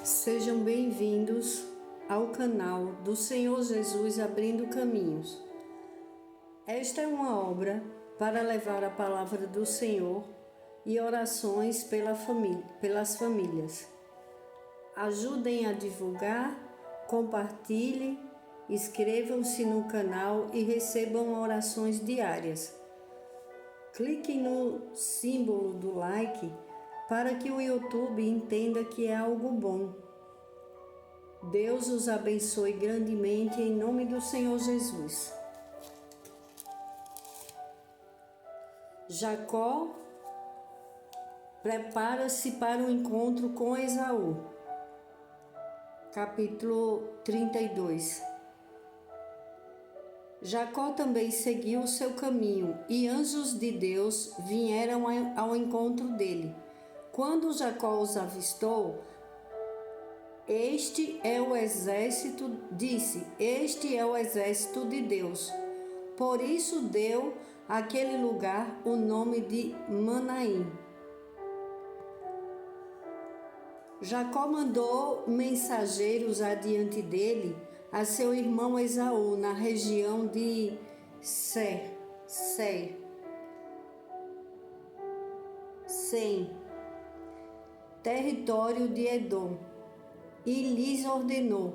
Sejam bem-vindos ao canal do Senhor Jesus Abrindo Caminhos. Esta é uma obra para levar a palavra do Senhor e orações pelas famílias. Ajudem a divulgar, compartilhem, inscrevam-se no canal e recebam orações diárias. Cliquem no símbolo do like para que o YouTube entenda que é algo bom. Deus os abençoe grandemente em nome do Senhor Jesus. Jacó prepara-se para o encontro com Esaú. Capítulo 32. Jacó também seguiu o seu caminho, e anjos de Deus vieram ao encontro dele. Quando Jacó os avistou, este é o exército de Deus. Por isso deu àquele lugar o nome de Manaim. Jacó mandou mensageiros adiante dele a seu irmão Esaú, na região de Sem, território de Edom, e lhes ordenou: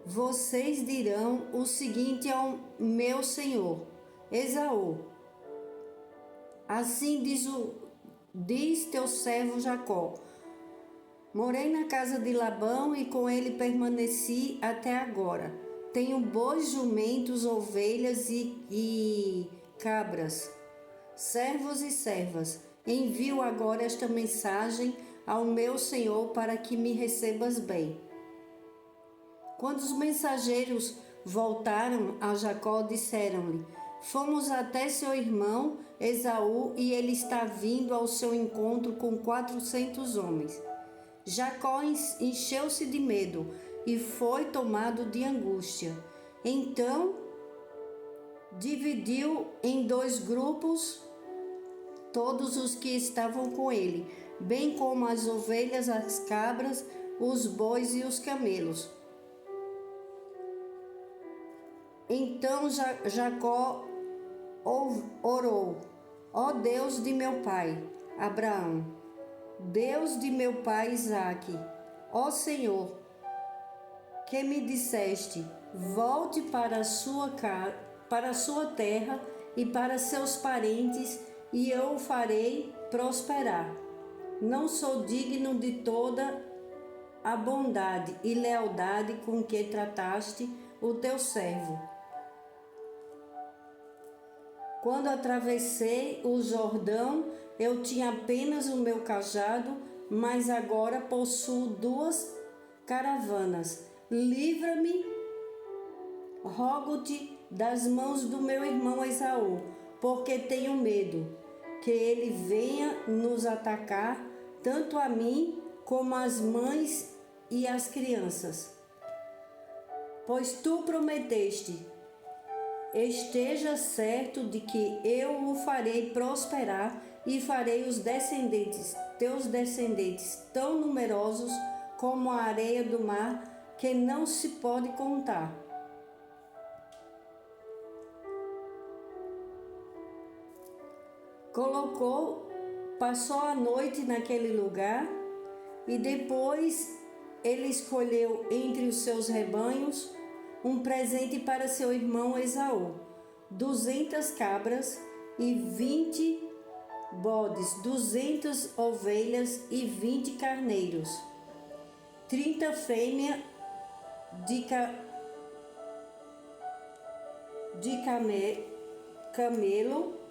vocês dirão o seguinte ao meu senhor Esaú: assim diz teu servo Jacó: morei na casa de Labão e com ele permaneci até agora. Tenho bois, jumentos, ovelhas e cabras, servos e servas. Envio agora esta mensagem ao meu senhor para que me recebas bem. Quando os mensageiros voltaram a Jacó, disseram-lhe: fomos até seu irmão Esaú e ele está vindo ao seu encontro com 400 homens. Jacó encheu-se de medo e foi tomado de angústia. Então dividiu em 2 grupos todos os que estavam com ele, bem como as ovelhas, as cabras, os bois e os camelos. Então Jacó orou: ó Deus de meu pai Abraão, Deus de meu pai Isaque, ó Senhor, que me disseste: volte para a sua terra e para seus parentes, e eu o farei prosperar. Não sou digno de toda a bondade e lealdade com que trataste o teu servo. Quando atravessei o Jordão, eu tinha apenas o meu cajado, mas agora possuo 2 caravanas. Livra-me, rogo-te, das mãos do meu irmão Esaú, porque tenho medo que ele venha nos atacar, tanto a mim como as mães e as crianças. Pois tu prometeste: esteja certo de que eu o farei prosperar e farei teus descendentes tão numerosos como a areia do mar, que não se pode contar. Passou a noite naquele lugar, e depois ele escolheu entre os seus rebanhos um presente para seu irmão Esaú: 200 cabras e 20 bodes, 200 ovelhas e 20 carneiros, 30 fêmeas de camelo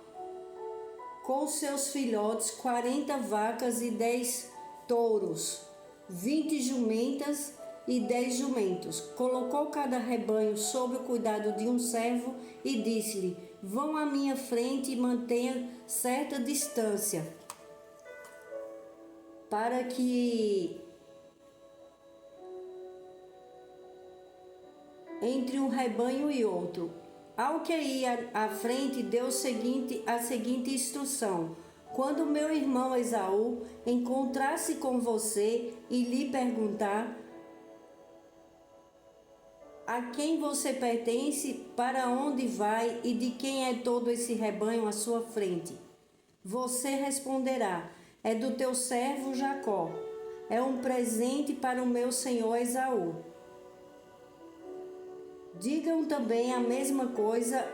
com seus filhotes, 40 vacas e 10 touros, 20 jumentas e 10 jumentos. Colocou cada rebanho sob o cuidado de um servo e disse-lhe: vão à minha frente e mantenha certa distância, para que entre um rebanho e outro. Ao que ia à frente, deu a seguinte instrução: Quando meu irmão Esaú encontrar-se com você e lhe perguntar a quem você pertence, para onde vai e de quem é todo esse rebanho à sua frente, você responderá: é do teu servo Jacó. É um presente para o meu senhor Esaú. Digam também a mesma coisa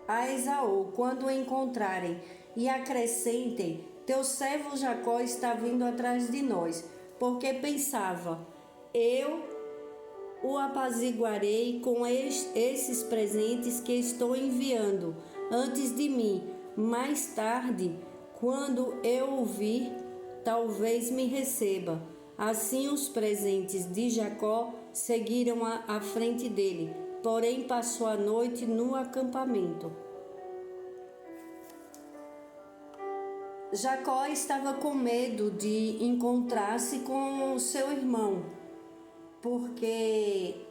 a Esaú quando o encontrarem, e acrescentem: teu servo Jacó está vindo atrás de nós, porque pensava: eu o apaziguarei com esses presentes que estou enviando antes de mim. Mais tarde, quando eu o vir, talvez me receba. Assim os presentes de Jacó seguiram à frente dele, porém passou a noite no acampamento. Jacó estava com medo de encontrar-se com seu irmão, porque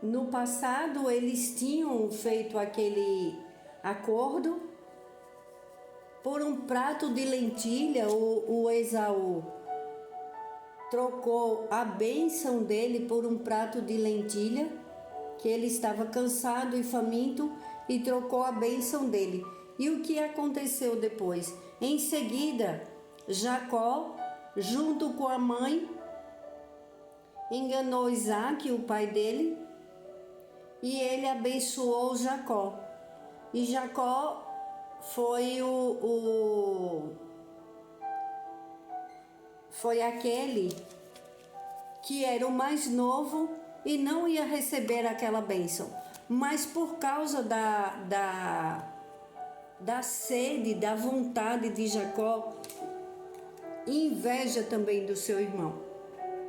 no passado eles tinham feito aquele acordo. Por um prato de lentilha, o Esaú trocou a bênção dele por um prato de lentilha, que ele estava cansado e faminto, e trocou a bênção dele. E o que aconteceu depois? Em seguida, Jacó, junto com a mãe, enganou Isaque, o pai dele, e ele abençoou Jacó. E Jacó foi foi aquele que era o mais novo e não ia receber aquela bênção, mas por causa da sede, da vontade de Jacó, e inveja também do seu irmão,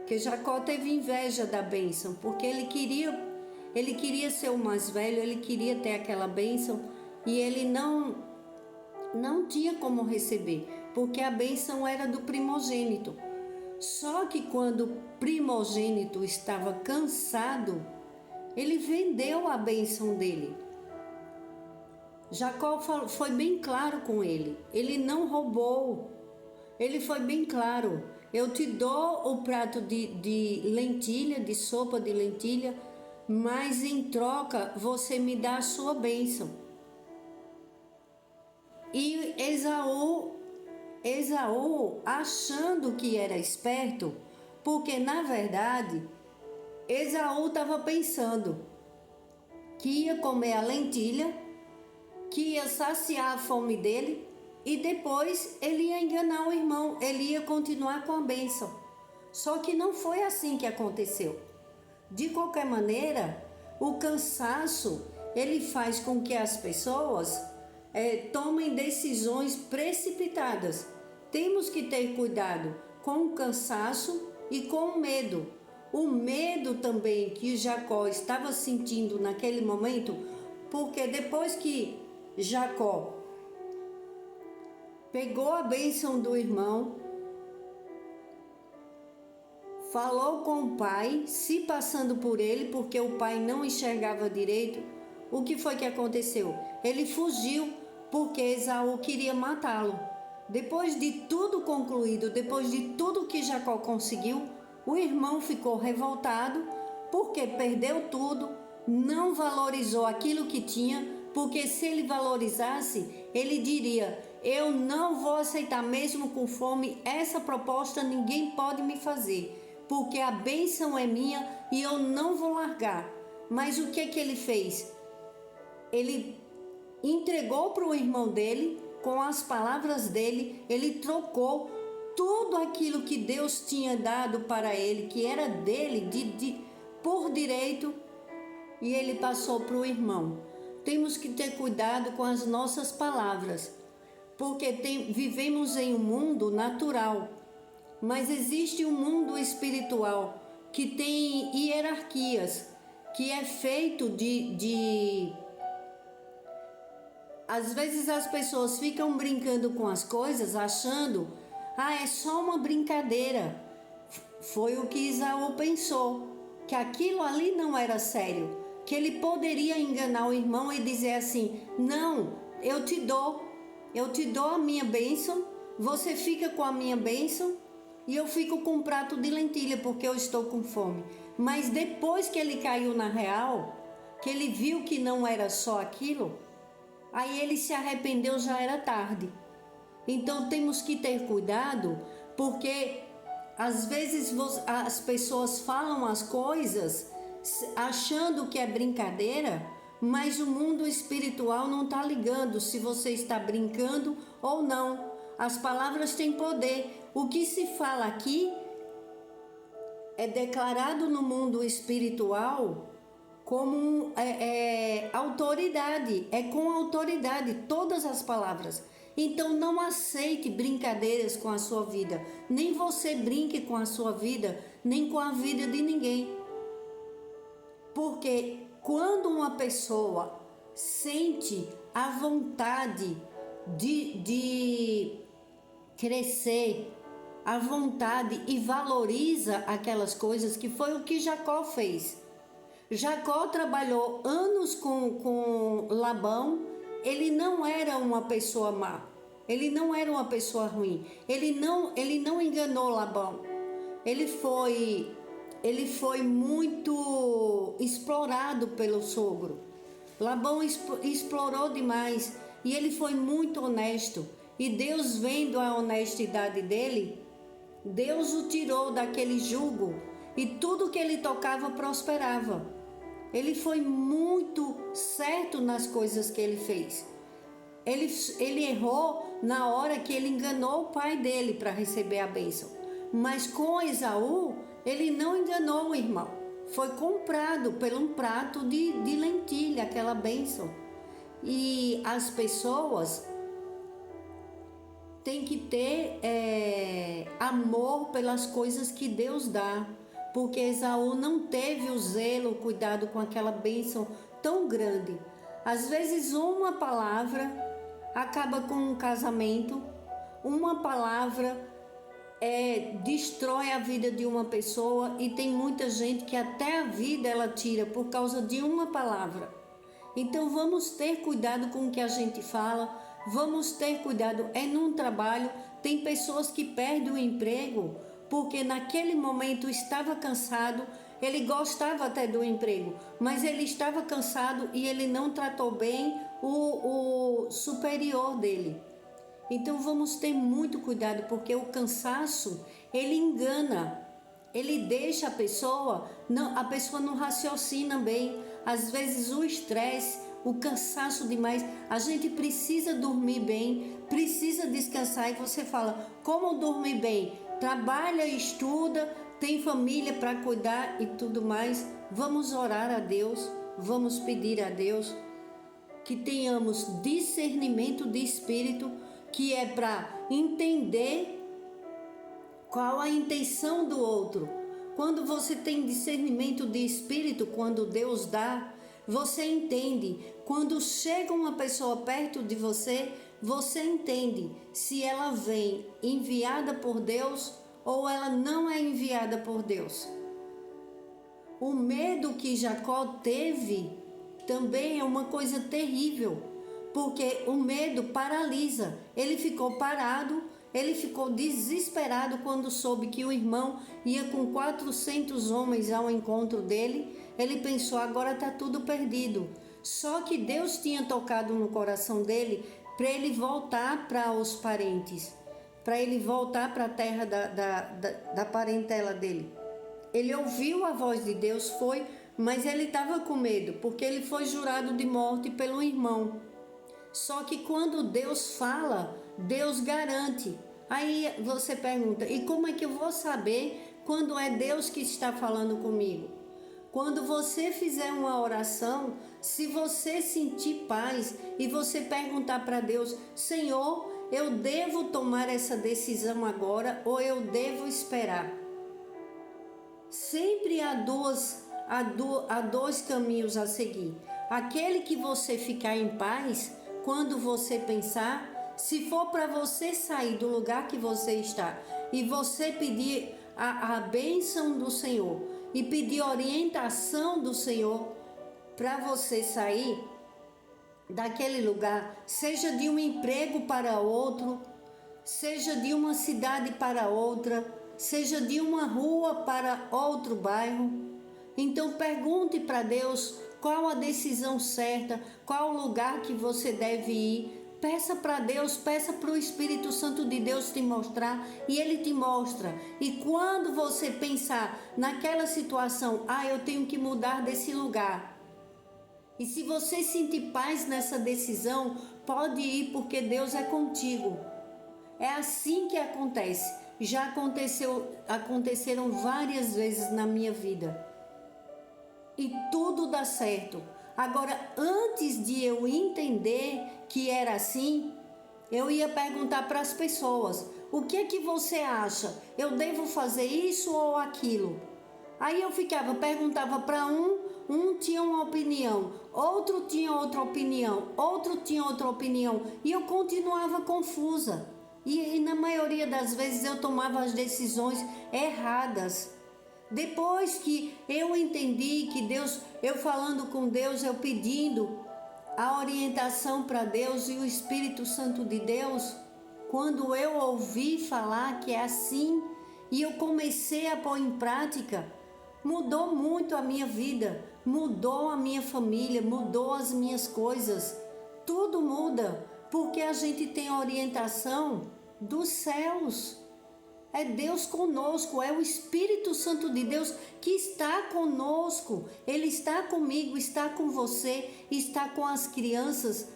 que Jacó teve inveja da bênção, porque ele queria ser o mais velho, ele queria ter aquela bênção, e ele não tinha como receber, porque a bênção era do primogênito. Só que quando o primogênito estava cansado, ele vendeu a bênção dele. Jacó foi bem claro com ele, ele não roubou, ele foi bem claro: eu te dou o prato de lentilha, de sopa de lentilha, mas em troca você me dá a sua bênção. E Esaú, achando que era esperto, porque na verdade Esaú estava pensando que ia comer a lentilha, que ia saciar a fome dele, e depois ele ia enganar o irmão, ele ia continuar com a bênção. Só que não foi assim que aconteceu. De qualquer maneira, o cansaço, ele faz com que as pessoas tomem decisões precipitadas. Temos que ter cuidado com o cansaço e com o medo. O medo também que Jacó estava sentindo naquele momento, porque depois que Jacó pegou a bênção do irmão, falou com o pai, se passando por ele, porque o pai não enxergava direito, o que foi que aconteceu? Ele fugiu, porque Esaú queria matá-lo. Depois de tudo concluído, depois de tudo que Jacó conseguiu, o irmão ficou revoltado, porque perdeu tudo, não valorizou aquilo que tinha, porque se ele valorizasse, ele diria: eu não vou aceitar mesmo com fome, essa proposta ninguém pode me fazer, porque a bênção é minha e eu não vou largar. Mas o que ele fez? Ele entregou para o irmão dele, com as palavras dele, ele trocou tudo aquilo que Deus tinha dado para ele, que era dele, por direito, e ele passou para o irmão. Temos que ter cuidado com as nossas palavras, porque vivemos em um mundo natural, mas existe um mundo espiritual que tem hierarquias, que é feito Às vezes as pessoas ficam brincando com as coisas, achando: é só uma brincadeira. Foi o que Esaú pensou, que aquilo ali não era sério, que ele poderia enganar o irmão e dizer assim: não, eu te dou, Eu te dou a minha bênção, você fica com a minha bênção e eu fico com um prato de lentilha porque eu estou com fome. Mas depois que ele caiu na real, que ele viu que não era só aquilo, aí ele se arrependeu, já era tarde. Então temos que ter cuidado, porque às vezes as pessoas falam as coisas achando que é brincadeira, mas o mundo espiritual não está ligando se você está brincando ou não. As palavras têm poder. O que se fala aqui é declarado no mundo espiritual como autoridade, é com autoridade todas as palavras. Então não aceite brincadeiras com a sua vida, nem você brinque com a sua vida, nem com a vida de ninguém. Porque quando uma pessoa sente a vontade de crescer, a vontade e valoriza aquelas coisas, que foi o que Jacó fez. Jacó trabalhou anos com Labão. Ele não era uma pessoa má, ele não era uma pessoa ruim, ele não enganou Labão. Ele foi muito explorado pelo sogro. Labão explorou demais e ele foi muito honesto. E Deus, vendo a honestidade dele, Deus o tirou daquele jugo e tudo que ele tocava prosperava. Ele foi muito certo nas coisas que ele fez. Ele errou na hora que ele enganou o pai dele para receber a bênção. Mas com Esaú, ele não enganou o irmão. Foi comprado por um prato de lentilha, aquela bênção. E as pessoas têm que ter amor pelas coisas que Deus dá. Porque Esaú não teve o zelo, o cuidado com aquela bênção tão grande. Às vezes uma palavra acaba com um casamento, uma palavra destrói a vida de uma pessoa, e tem muita gente que até a vida ela tira por causa de uma palavra. Então vamos ter cuidado com o que a gente fala, vamos ter cuidado. Num trabalho, tem pessoas que perdem o emprego porque naquele momento estava cansado. Ele gostava até do emprego, mas ele estava cansado e ele não tratou bem o superior dele. Então vamos ter muito cuidado, porque o cansaço, ele engana, ele deixa a pessoa não raciocina bem. Às vezes o estresse, o cansaço demais, a gente precisa dormir bem, precisa descansar. E você fala, como dormir bem? Trabalha, estuda, tem família para cuidar e tudo mais. Vamos orar a Deus, vamos pedir a Deus que tenhamos discernimento de espírito, que é para entender qual a intenção do outro. Quando você tem discernimento de espírito, quando Deus dá, você entende. Quando chega uma pessoa perto de você, você entende se ela vem enviada por Deus ou ela não é enviada por Deus. O medo que Jacó teve também é uma coisa terrível, porque o medo paralisa. Ele ficou parado, ele ficou desesperado quando soube que o irmão ia com 400 homens ao encontro dele. Ele pensou, agora está tudo perdido. Só que Deus tinha tocado no coração dele para ele voltar para os parentes, para ele voltar para a terra da parentela dele. Ele ouviu a voz de Deus, mas ele estava com medo, porque ele foi jurado de morte pelo irmão. Só que quando Deus fala, Deus garante. Aí você pergunta, e como é que eu vou saber quando é Deus que está falando comigo? Quando você fizer uma oração, se você sentir paz e você perguntar para Deus, Senhor, eu devo tomar essa decisão agora ou eu devo esperar? Sempre há dois caminhos a seguir. Aquele que você ficar em paz, quando você pensar, se for para você sair do lugar que você está e você pedir a bênção do Senhor e pedir orientação do Senhor para você sair, daquele lugar, seja de um emprego para outro, seja de uma cidade para outra, seja de uma rua para outro bairro. Então pergunte para Deus qual a decisão certa, qual o lugar que você deve ir. Peça para Deus, peça para o Espírito Santo de Deus te mostrar, e Ele te mostra. E quando você pensar naquela situação, eu tenho que mudar desse lugar. E se você sentir paz nessa decisão, pode ir, porque Deus é contigo. É assim que acontece. Já aconteceram várias vezes na minha vida. E tudo dá certo. Agora, antes de eu entender que era assim, eu ia perguntar para as pessoas: o que é que você acha? Eu devo fazer isso ou aquilo? Aí eu perguntava para um tinha uma opinião, outro tinha outra opinião, outro tinha outra opinião, e eu continuava confusa. E na maioria das vezes eu tomava as decisões erradas. Depois que eu entendi que Deus, eu falando com Deus, eu pedindo a orientação para Deus e o Espírito Santo de Deus, quando eu ouvi falar que é assim e eu comecei a pôr em prática, mudou muito a minha vida, mudou a minha família, mudou as minhas coisas. Tudo muda porque a gente tem a orientação dos céus. É Deus conosco, é o Espírito Santo de Deus que está conosco. Ele está comigo, está com você, está com as crianças.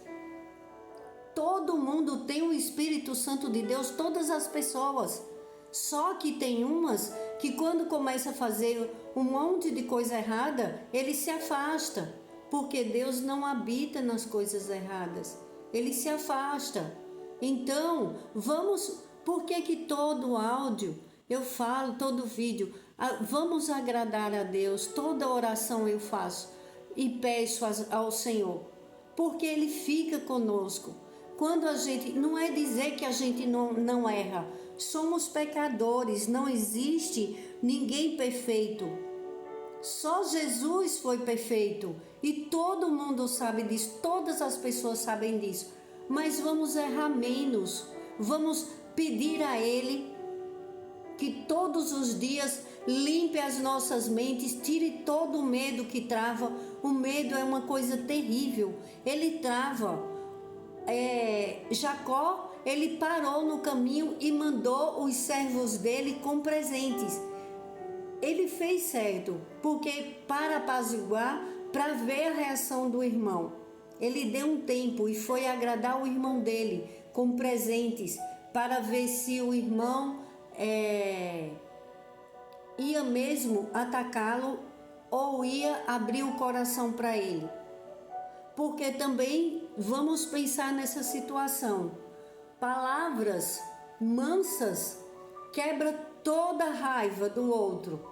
Todo mundo tem o Espírito Santo de Deus, todas as pessoas. Só que tem umas que quando começa a fazer um monte de coisa errada, ele se afasta, porque Deus não habita nas coisas erradas. Ele se afasta. Então, por que todo áudio eu falo, todo vídeo, vamos agradar a Deus, toda oração eu faço e peço ao Senhor, porque Ele fica conosco. Quando a gente, não é dizer que a gente não erra, somos pecadores, não existe ninguém perfeito. Só Jesus foi perfeito e todo mundo sabe disso, todas as pessoas sabem disso, mas vamos errar menos, vamos pedir a Ele que todos os dias limpe as nossas mentes, tire todo o medo que trava. O medo é uma coisa terrível, ele trava. Jacó, ele parou no caminho e mandou os servos dele com presentes. Ele fez certo, porque para apaziguar, para ver a reação do irmão, ele deu um tempo e foi agradar o irmão dele com presentes, para ver se o irmão ia mesmo atacá-lo ou ia abrir o coração para ele. Porque também vamos pensar nessa situação. Palavras mansas quebram toda a raiva do outro.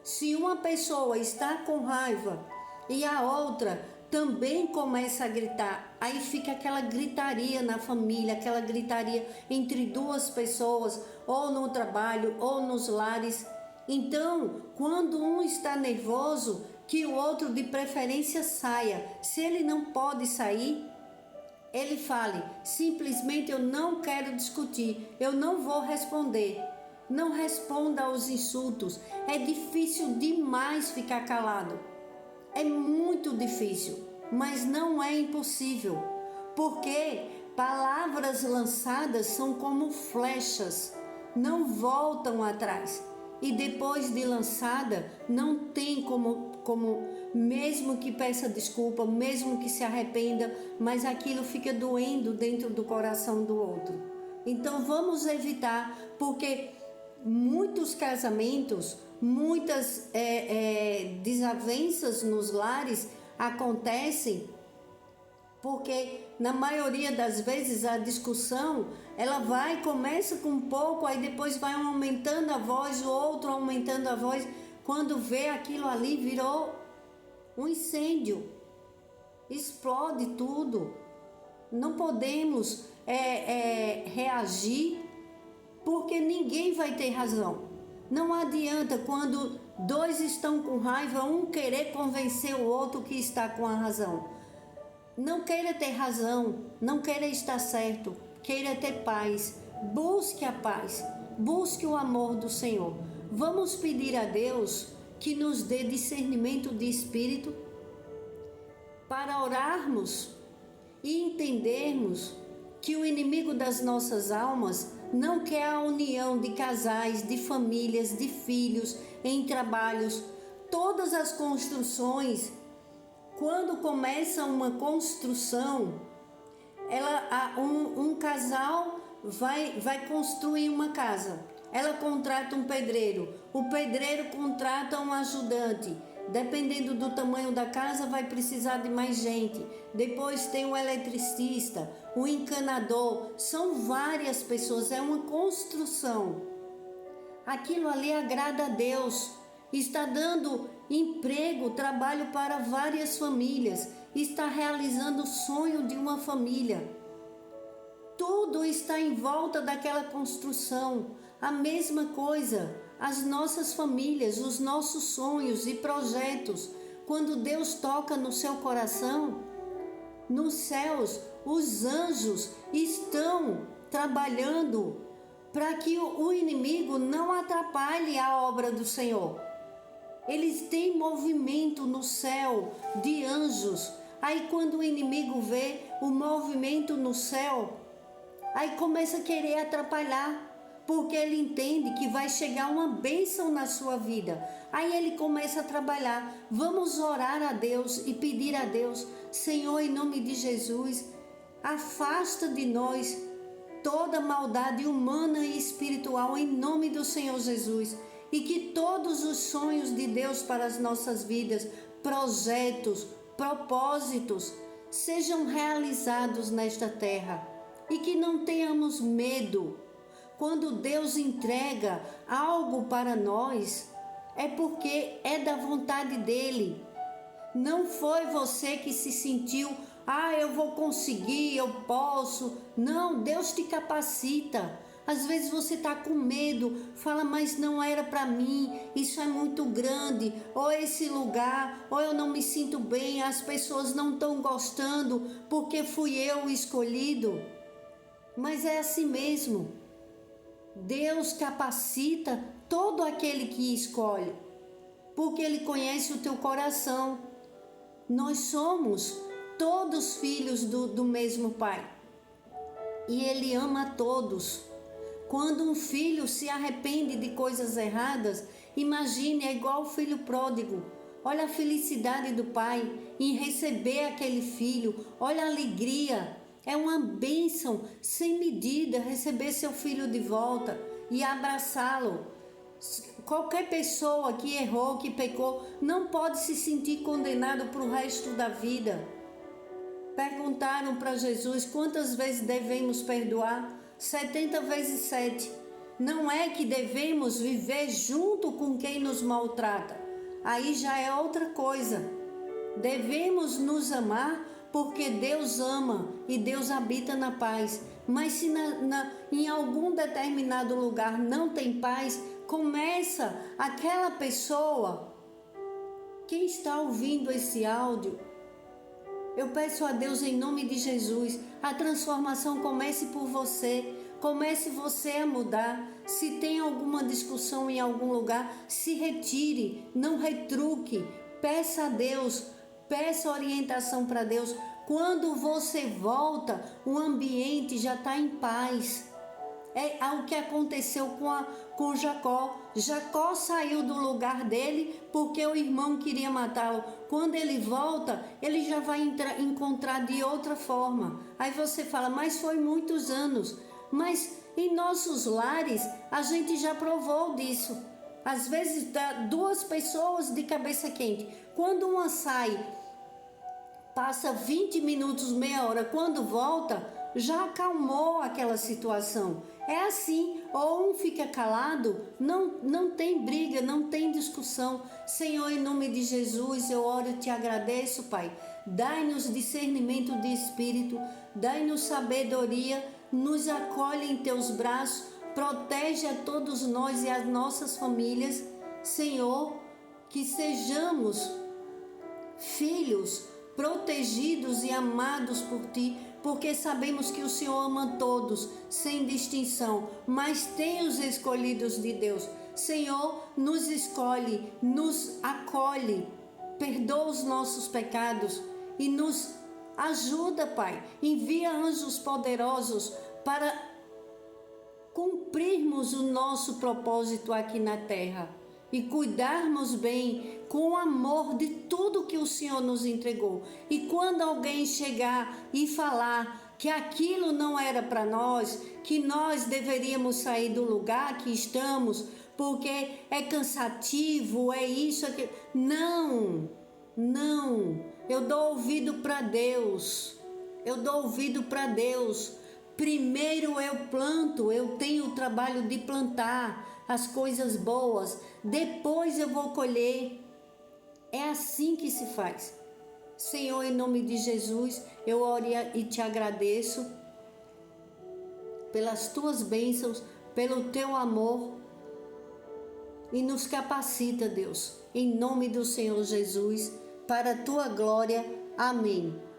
Se uma pessoa está com raiva e a outra também começa a gritar, aí fica aquela gritaria na família, aquela gritaria entre duas pessoas, ou no trabalho, ou nos lares. Então, quando um está nervoso, que o outro de preferência saia. Se ele não pode sair, ele fale: simplesmente eu não quero discutir, eu não vou responder. Não responda aos insultos. É difícil demais ficar calado. É muito difícil, mas não é impossível, porque palavras lançadas são como flechas, não voltam atrás. E depois de lançada, não tem como mesmo que peça desculpa, mesmo que se arrependa, mas aquilo fica doendo dentro do coração do outro. Então vamos evitar, porque muitos casamentos, muitas desavenças nos lares acontecem porque na maioria das vezes a discussão ela começa com um pouco, aí depois vai um aumentando a voz, o outro aumentando a voz, quando vê aquilo ali virou um incêndio, explode tudo. Não podemos reagir, porque ninguém vai ter razão. Não adianta quando dois estão com raiva, um querer convencer o outro que está com a razão. Não queira ter razão, não queira estar certo, queira ter paz. Busque a paz, busque o amor do Senhor. Vamos pedir a Deus que nos dê discernimento de espírito para orarmos e entendermos que o inimigo das nossas almas não quer a união de casais, de famílias, de filhos, em trabalhos. Todas as construções, quando começa uma construção, um casal vai construir uma casa. Ela contrata um pedreiro, o pedreiro contrata um ajudante. Dependendo do tamanho da casa, vai precisar de mais gente. Depois tem o eletricista, o encanador. São várias pessoas, é uma construção. Aquilo ali agrada a Deus. Está dando emprego, trabalho para várias famílias. Está realizando o sonho de uma família. Tudo está em volta daquela construção. A mesma coisa, as nossas famílias, os nossos sonhos e projetos. Quando Deus toca no seu coração, nos céus, os anjos estão trabalhando para que o inimigo não atrapalhe a obra do Senhor. Eles têm movimento no céu de anjos. Aí quando o inimigo vê o movimento no céu, aí começa a querer atrapalhar, porque ele entende que vai chegar uma bênção na sua vida. Aí ele começa a trabalhar. Vamos orar a Deus e pedir a Deus: Senhor, em nome de Jesus, afasta de nós toda maldade humana e espiritual, em nome do Senhor Jesus. E que todos os sonhos de Deus para as nossas vidas, projetos, propósitos, sejam realizados nesta terra. E que não tenhamos medo. Quando Deus entrega algo para nós, é porque é da vontade dEle. Não foi você que se sentiu, eu vou conseguir, eu posso. Não, Deus te capacita. Às vezes você está com medo, fala, mas não era para mim, isso é muito grande, ou esse lugar, ou eu não me sinto bem, as pessoas não estão gostando porque fui eu o escolhido. Mas é assim mesmo. Deus capacita todo aquele que escolhe, porque Ele conhece o teu coração. Nós somos todos filhos do mesmo Pai, e Ele ama a todos. Quando um filho se arrepende de coisas erradas, imagine, é igual o filho pródigo. Olha a felicidade do pai em receber aquele filho, olha a alegria. É uma bênção sem medida receber seu filho de volta e abraçá-lo. Qualquer pessoa que errou, que pecou, não pode se sentir condenado para o resto da vida. Perguntaram para Jesus quantas vezes devemos perdoar? 70 vezes 7. Não é que devemos viver junto com quem nos maltrata. Aí já é outra coisa. Devemos nos amar porque Deus ama e Deus habita na paz. Mas se em algum determinado lugar não tem paz, começa aquela pessoa. Quem está ouvindo esse áudio, eu peço a Deus em nome de Jesus, a transformação comece por você. Comece você a mudar. Se tem alguma discussão em algum lugar, se retire, não retruque. Peça a Deus, peça orientação para Deus. Quando você volta, o ambiente já está em paz. É o que aconteceu com Jacó. Jacó saiu do lugar dele porque o irmão queria matá-lo. Quando ele volta, ele já vai encontrar de outra forma. Aí você fala, mas foi muitos anos. Mas em nossos lares, a gente já provou disso. Às vezes dá duas pessoas de cabeça quente. Quando uma sai, passa 20 minutos, meia hora. Quando volta, já acalmou aquela situação. É assim, ou um fica calado, não tem briga, não tem discussão. Senhor, em nome de Jesus, eu oro e te agradeço, Pai. Dai-nos discernimento de espírito, dai-nos sabedoria, nos acolhe em teus braços, protege a todos nós e as nossas famílias. Senhor, que sejamos filhos protegidos e amados por Ti, porque sabemos que o Senhor ama todos, sem distinção, mas tem os escolhidos de Deus. Senhor, nos escolhe, nos acolhe, perdoa os nossos pecados e nos ajuda, Pai. Envia anjos poderosos para cumprirmos o nosso propósito aqui na terra e cuidarmos bem com amor de tudo que o Senhor nos entregou. E quando alguém chegar e falar que aquilo não era para nós, que nós deveríamos sair do lugar que estamos, porque é cansativo, é isso, aquilo. Não. Eu dou ouvido para Deus. Primeiro eu planto, eu tenho o trabalho de plantar as coisas boas, depois eu vou colher. É assim que se faz. Senhor, em nome de Jesus, eu oro e te agradeço pelas tuas bênçãos, pelo teu amor, e nos capacita, Deus, em nome do Senhor Jesus, para a tua glória. Amém.